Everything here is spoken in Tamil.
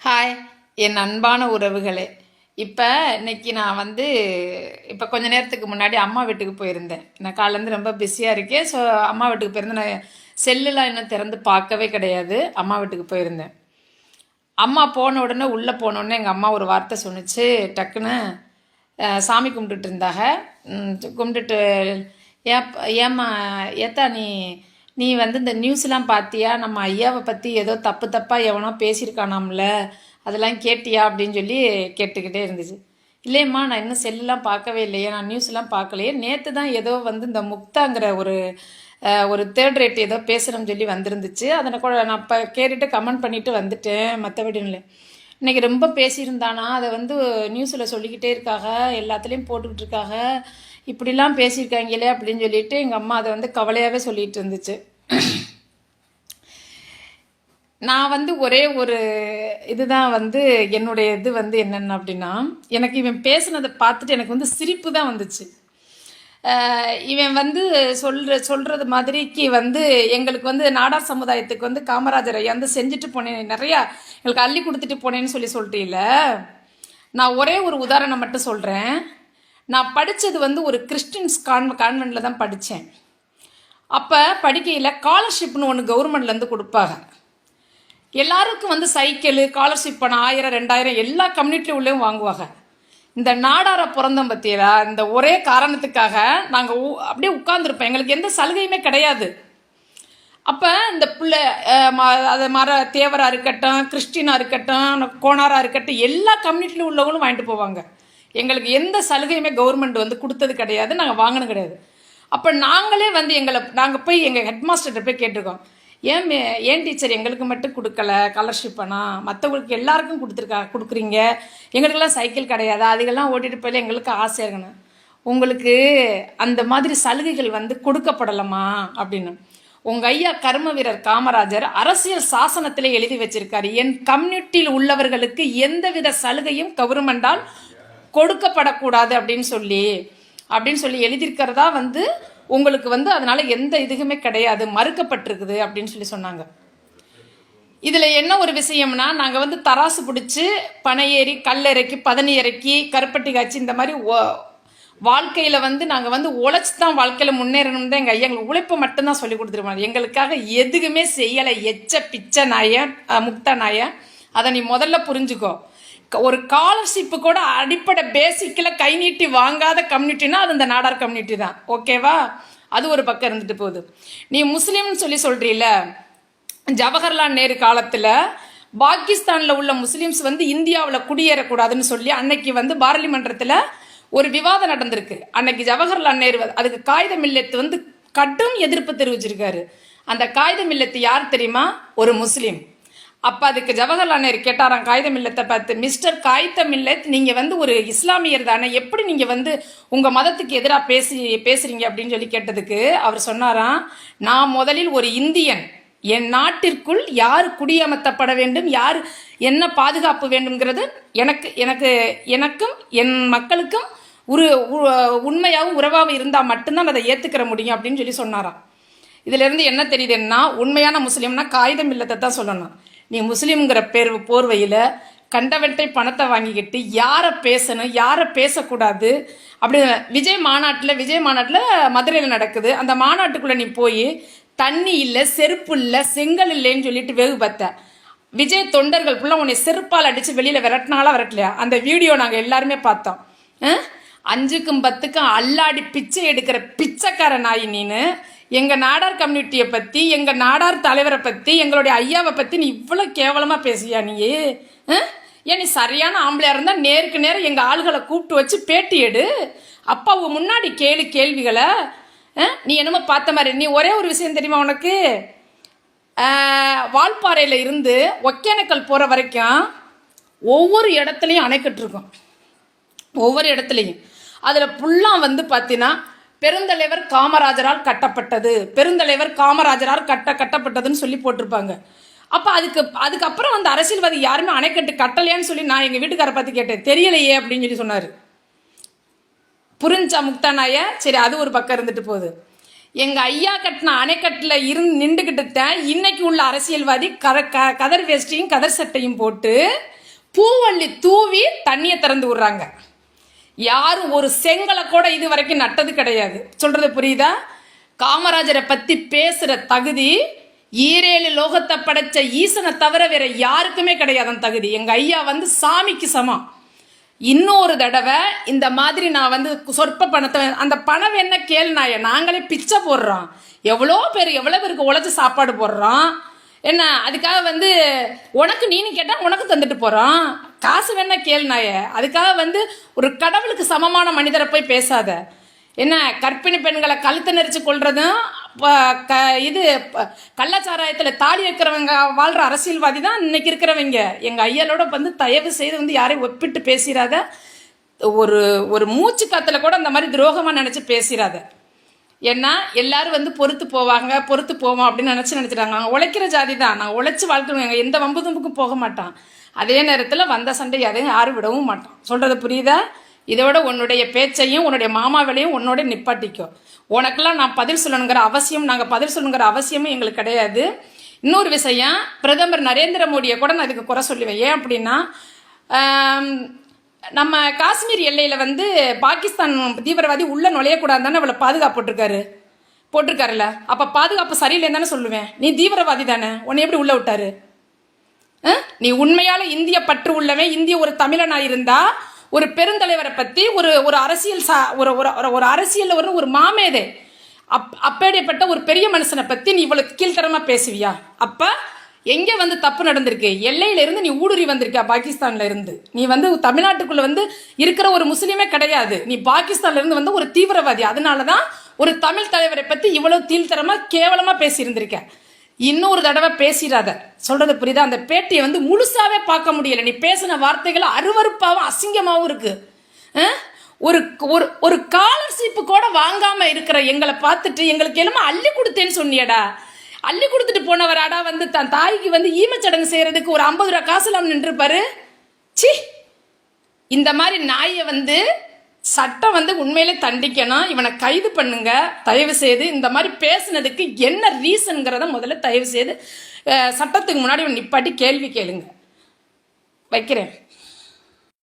ஹாய் என் அன்பான உறவுகளே. இன்னைக்கு நான் இப்போ கொஞ்ச நேரத்துக்கு முன்னாடி அம்மா வீட்டுக்கு போயிருந்தேன். நான் காலையிலேருந்து ரொம்ப பிஸியாக இருக்கேன். ஸோ அம்மா வீட்டுக்கு போயிருந்தேன். நான் செல்லுலாம் இன்னும் திறந்து பார்க்கவே கிடையாது. அம்மா வீட்டுக்கு போயிருந்தேன். அம்மா போன உடனே உள்ளே போனோடனே எங்கள் அம்மா ஒரு வார்த்தை சொன்னிச்சு. டக்குன்னு சாமி கும்பிட்டுட்டு இருந்தாங்க. கும்பிட்டுட்டு ஏம்மா ஏத்தா நீ நீ இந்த நியூஸ்லாம் பார்த்தியா? நம்ம ஐயாவை பற்றி ஏதோ தப்பு தப்பாக எவனோ பேசியிருக்கானாம்ல, அதெல்லாம் கேட்டியா அப்படின்னு சொல்லி கேட்டுக்கிட்டே இருந்துச்சு. இல்லையம்மா, நான் இன்னும் செல்லாம் பார்க்கவே இல்லையே, நான் நியூஸ்லாம் பார்க்கலையே. நேற்று தான் ஏதோ இந்த முக்தாங்கிற ஒரு ஒரு தேர்ட் ரேட் ஏதோ பேசுகிறோன்னு சொல்லி வந்திருந்துச்சு. அதனை கூட நான் இப்போ கேட்டுட்டு கமெண்ட் பண்ணிட்டு வந்துட்டேன். மற்றபடி இல்லை. இன்றைக்கி ரொம்ப பேசியிருந்தானா, அதை நியூஸில் சொல்லிக்கிட்டே இருக்காங்க, எல்லாத்துலேயும் போட்டுக்கிட்டு இருக்காங்க. இப்படிலாம் பேசியிருக்காங்களே அப்படின்னு சொல்லிட்டு எங்கள் அம்மா அதை கவலையாகவே சொல்லிட்டு இருந்துச்சு. நான் ஒரே ஒரு இதுதான் என்னுடைய இது என்னென்ன அப்படின்னா, எனக்கு இவன் பேசுனதை பார்த்துட்டு எனக்கு சிரிப்பு தான் வந்துச்சு. இவன் சொல்கிறது மாதிரிக்கு எங்களுக்கு நாடார் சமுதாயத்துக்கு காமராஜர் ஐயா செஞ்சுட்டு போனேன், நிறையா எங்களுக்கு அள்ளி கொடுத்துட்டு போனேன்னு சொல்லிட்டீல்ல. நான் ஒரே ஒரு உதாரணம் மட்டும் சொல்கிறேன். நான் படித்தது ஒரு கிறிஸ்டின்ஸ் கான்வென்ட்டில் தான் படித்தேன். அப்போ படிக்கையில் ஸ்காலர்ஷிப்னு ஒன்று கவர்மெண்ட்லேருந்து கொடுப்பாங்க. எல்லாருக்கும் சைக்கிள் ஸ்காலர்ஷிப் பணம் 1000 2000 எல்லா கம்யூனிட்டி உள்ளேயும் வாங்குவாங்க. இந்த நாடார பிறந்தோம் பற்றியலா, இந்த ஒரே காரணத்துக்காக நாங்கள் அப்படியே உட்கார்ந்துருப்போம். எங்களுக்கு எந்த சலுகையுமே கிடையாது. அப்போ இந்த பிள்ளை அது தேவராக இருக்கட்டும், கிறிஸ்டினாக இருக்கட்டும், கோணாராக இருக்கட்டும், எல்லா கம்யூனிட்டியில் உள்ளவங்களும் வாங்கிட்டு போவாங்க. எங்களுக்கு எந்த சலுகையுமே கவர்மெண்ட் கொடுத்தது கிடையாது, நாங்கள் வாங்கினது கிடையாது. அப்போ நாங்களே நாங்கள் போய் எங்கள் ஹெட்மாஸ்டர்கிட்ட போய் கேட்டிருக்கோம், ஏன் டீச்சர் எங்களுக்கு மட்டும் கொடுக்கல ஸ்காலர்ஷிப் பணம், மற்றவங்களுக்கு எல்லாருக்கும் கொடுக்குறீங்க, எங்களுக்கெல்லாம் சைக்கிள் கிடையாது, அதுக்கெல்லாம் ஓட்டிகிட்டு போயில எங்களுக்கு ஆசை இருக்கணும், உங்களுக்கு அந்த மாதிரி சலுகைகள் கொடுக்கப்படலாமா அப்படின்னு. உங்கள் ஐயா கர்ம வீரர் காமராஜர் அரசியல் சாசனத்திலே எழுதி வச்சிருக்காரு, என் கம்யூனிட்டியில் உள்ளவர்களுக்கு எந்தவித சலுகையும் கவர்மெண்டால் கொடுக்கப்படக்கூடாது அப்படின்னு சொல்லி எழுதியிருக்கிறதா உங்களுக்கு அதனால எந்த இதுக்குமே கிடையாது, மறுக்கப்பட்டிருக்குது அப்படின்னு சொல்லி சொன்னாங்க. இதில் என்ன ஒரு விஷயம்னா, நாங்கள் தராசு பிடிச்சி பனை ஏறி கல் இறக்கி பதனி இறக்கி கருப்பட்டி காய்ச்சி இந்த மாதிரி வாழ்க்கையில் நாங்கள் உழைச்சி தான் வாழ்க்கையில் முன்னேறணும் தான் எங்கள் ஐயா எங்களுக்கு உழைப்பை மட்டும்தான் சொல்லி கொடுத்துருவாங்க. எங்களுக்காக எதுக்குமே செய்யலை. பிச்சை நாய முக்தா நாய, அதை நீ முதல்ல புரிஞ்சுக்கோ. ஒரு ஸ்காலர்ஷிப்பு கூட அடிப்படை பேசிக்கில் கை நீட்டி வாங்காத கம்யூனிட்டினா அது இந்த நாடார் கம்யூனிட்டி தான். ஓகேவா? அது ஒரு பக்கம் இருந்துட்டு போகுது. நீ முஸ்லீம்னு சொல்கிறீல, ஜவஹர்லால் நேரு காலத்தில் பாகிஸ்தானில் உள்ள முஸ்லீம்ஸ் இந்தியாவில் குடியேறக்கூடாதுன்னு சொல்லி அன்னைக்கு பாராளுமன்றத்தில் ஒரு விவாதம் நடந்திருக்கு. அன்னைக்கு ஜவஹர்லால் நேரு அதுக்கு காகித மில்லத்து கடும் எதிர்ப்பு தெரிவிச்சிருக்காரு. அந்த காகித மில்லத்து யார் தெரியுமா? ஒரு முஸ்லீம். அப்போ அதுக்கு ஜவஹர்லால் நேரு கேட்டாராம் காகித மில்லத்தை பார்த்து, மிஸ்டர் காகித மில்லத், நீங்கள் ஒரு இஸ்லாமியர் தானே, எப்படி நீங்கள் உங்கள் மதத்துக்கு எதிராக பேசுறீங்க அப்படின்னு சொல்லி கேட்டதுக்கு அவர் சொன்னாராம், நான் முதலில் ஒரு இந்தியன், என் நாட்டிற்குள் யார் குடியமர்த்தப்பட வேண்டும், யார் என்ன பாதுகாப்பு வேண்டும்ங்கிறது எனக்கும் என் மக்களுக்கும் உண்மையாகவும் உறவாகவும் இருந்தால் மட்டும்தான் அதை ஏற்றுக்கிற முடியும் அப்படின்னு சொல்லி சொன்னாராம். இதிலிருந்து என்ன தெரியுதுன்னா, உண்மையான முஸ்லீம்னா காகித மில்லத்தை தான் சொல்லணும். நீ முஸ்லீம்ங்கிற போர்வையில் கண்டவன்ட்டை பணத்தை வாங்கிக்கிட்டு யாரை பேசணும் யாரை பேசக்கூடாது அப்படி விஜய் மாநாட்டில் மதுரையில் நடக்குது. அந்த மாநாட்டுக்குள்ளே நீ போய் தண்ணி இல்லை, செருப்பு இல்லை, செங்கல் இல்லைன்னு சொல்லிட்டு வெகு பார்த்த விஜய் தொண்டர்கள் ஃபுல்லாக உன்னை செருப்பால் அடித்து வெளியில் விரட்டிலையா? அந்த வீடியோ நாங்கள் எல்லாருமே பார்த்தோம். 5க்கும் 10க்கும் அல்லாடி பிச்சை எடுக்கிற பிச்சைக்கார நாய் நீனு. எங்கள் நாடார் கம்யூனிட்டியை பற்றி, எங்கள் நாடார் தலைவரை பற்றி, எங்களுடைய ஐயாவை பற்றி நீ இவ்வளோ கேவலமாக பேசியா? நீ சரியான ஆம்பளையாக இருந்தால் நேருக்கு நேரம் எங்கள் ஆளுகளை கூப்பிட்டு வச்சு பேட்டி எடு. அப்பா முன்னாடி கேள்விகளை நீ என்னமோ பார்த்த மாதிரி. நீ ஒரே ஒரு விஷயம் தெரியுமா உனக்கு? வால்பாறையில் இருந்து ஒகேனக்கல் போகிற வரைக்கும் ஒவ்வொரு இடத்துலையும் அணைக்கட்டு இருக்கும். ஒவ்வொரு இடத்துலையும் அதில் ஃபுல்லாக பார்த்தீங்கன்னா பெருந்தலைவர் காமராஜரால் கட்டப்பட்டது, பெருந்தலைவர் காமராஜரால் கட்டப்பட்டதுன்னு சொல்லி போட்டிருப்பாங்க. அப்போ அதுக்கப்புறம் அரசியல்வாதி யாருமே அணைக்கட்டு கட்டலையான்னு சொல்லி நான் எங்கள் வீட்டுக்காரை பார்த்து கேட்டேன். தெரியலையே அப்படின்னு சொல்லி சொன்னார். புரிஞ்சா முக்தா நாய? சரி, அது ஒரு பக்கம் இருந்துட்டு போகுது. எங்க ஐயா கட்டின அணைக்கட்டுல இருந்து நின்றுகிட்டு இன்னைக்கு உள்ள அரசியல்வாதி கதர் வேஷ்டியும் கதர் சட்டையும் போட்டு பூவள்ளி தூவி தண்ணியை திறந்து விடுறாங்க. யாரும் ஒரு செங்கலை கூட இது வரைக்கும் நட்டது கிடையாது. சொல்றது புரியுதா? காமராஜரை பத்தி பேசுற தகுதி ஈரேழு லோகத்தை படைச்ச ஈசனை தவிர வேற யாருக்குமே கிடையாது. அந்த தகுதி எங்க ஐயா வந்து சாமிக்கு சமம். இன்னொரு தடவை இந்த மாதிரி நான் வந்து சொற்ப பணத்தை, அந்த பணம் என்ன கேள்நாய, நாங்களே பிச்சை போடுறோம். எவ்வளோ பேருக்கு உழைச்சி சாப்பாடு போடுறோம். என்ன அதுக்காக வந்து உனக்கு நீனு கேட்டால் உனக்கு தந்துட்டு போகிறோம். காசு வேணா கேள்நாய. அதுக்காக வந்து ஒரு கடவுளுக்கு சமமான மனிதரை போய் பேசாத. என்ன கர்ப்பிணி பெண்களை கழுத்து நெரிச்சு கொள்றதும் இது கள்ளச்சாராயத்தில் தாலி வைக்கிறவங்க வாழ்கிற அரசியல்வாதி தான் இன்னைக்கு இருக்கிறவங்க. எங்கள் ஐயாலோட வந்து தயவு செய்து வந்து யாரையும் ஒப்பிட்டு பேசிடாத. ஒரு மூச்சு காத்துல கூட அந்த மாதிரி துரோகமாக நினச்சி பேசிடாத. ஏன்னா எல்லாரும் வந்து பொறுத்து போவோம் அப்படின்னு நினச்சிட்டாங்க. நாங்கள் உழைக்கிற ஜாதி தான், நாங்கள் உழைச்சி வாழ்க்கணும். எங்கள் எந்த வம்பு தும்புக்கும் போக மாட்டான். அதே நேரத்தில் வந்த சண்டை அதையும் யாரும் விடவும் மாட்டோம். சொல்கிறது புரியுதா? இதோட உன்னுடைய பேச்சையும் உன்னுடைய மாமாவிலையும் உன்னோட நிப்பாட்டிக்கோ. உனக்கெல்லாம் நான் பதில் சொல்லணுங்கிற அவசியம், நாங்கள் பதில் சொல்லணுங்கிற அவசியமும் எங்களுக்கு கிடையாது. இன்னொரு விஷயம், பிரதமர் நரேந்திர மோடியை கூட நான் இதுக்கு குறை சொல்லுவேன். ஏன் அப்படின்னா, நம்ம காஷ்மீர் எல்லையில் வந்து பாகிஸ்தான் தீவிரவாதி உள்ள நுழையக்கூடாது தானே அவளை பாதுகாப்பு போட்டிருக்காருல்ல. அப்போ பாதுகாப்பு சரியில்லைன்னு தானே சொல்லுவேன். நீ தீவிரவாதி தானே, உன்னை எப்படி உள்ள விட்டாரு? நீ உண்மையால இந்திய பற்று உள்ளவன், இந்திய ஒரு தமிழனா இருந்தா ஒரு பெருந்தலைவரை பத்தி ஒரு அரசியல் ஒரு அரசியல் ஒரு மாமேதை அப்பேற்பட்ட ஒரு பெரிய மனுஷனை பத்தி நீ இவ்வளவு கீழ்த்தரமா பேசுவியா? அப்ப எங்க வந்து தப்பு நடந்திருக்கு? எல்லையில இருந்து நீ ஊடுருவி வந்திருக்க. பாகிஸ்தான்ல இருந்து நீ வந்து தமிழ்நாட்டுக்குள்ள வந்து இருக்கிற ஒரு முஸ்லீமே கிடையாது. நீ பாகிஸ்தான்ல இருந்து வந்து ஒரு தீவிரவாதி. அதனாலதான் ஒரு தமிழ் தலைவரை பத்தி இவ்வளவு கீழ்த்தரமா கேவலமா பேசி இருந்திருக்க. இன்னொரு தடவை பேசிடாத. சொல்றது புரியுதா? அந்த பேட்டியை வந்து முழுசாவே பார்க்க முடியல. நீ பேசின வார்த்தைகள் அருவருப்பாவும் அசிங்கமாவும் இருக்கு. ஒரு ஒரு ஸ்காலர்ஷிப் கூட வாங்காம இருக்கிற எங்களை பார்த்துட்டு எங்களுக்கு எல்லாமே அள்ளி கொடுத்தேன்னு சொன்னியடா. அள்ளி கொடுத்துட்டு போனவராடா வந்து தன் தாய்க்கு வந்து ஈமச்சடங்கு செய்யறதுக்கு ஒரு 50 ரூபா காசு இல்லாம நின்றுப்பாரு. சி, இந்த மாதிரி நாயை வந்து சட்டம் வந்து உண்மையிலே தண்டிக்கணும். இவனை கைது பண்ணுங்க தயவு செய்து. இந்த மாதிரி பேசுனதுக்கு என்ன ரீசன்கிறத முதல்ல தயவு செய்து சட்டத்துக்கு முன்னாடி நிப்பாட்டி கேள்வி கேளுங்க. வைக்கிறேன்.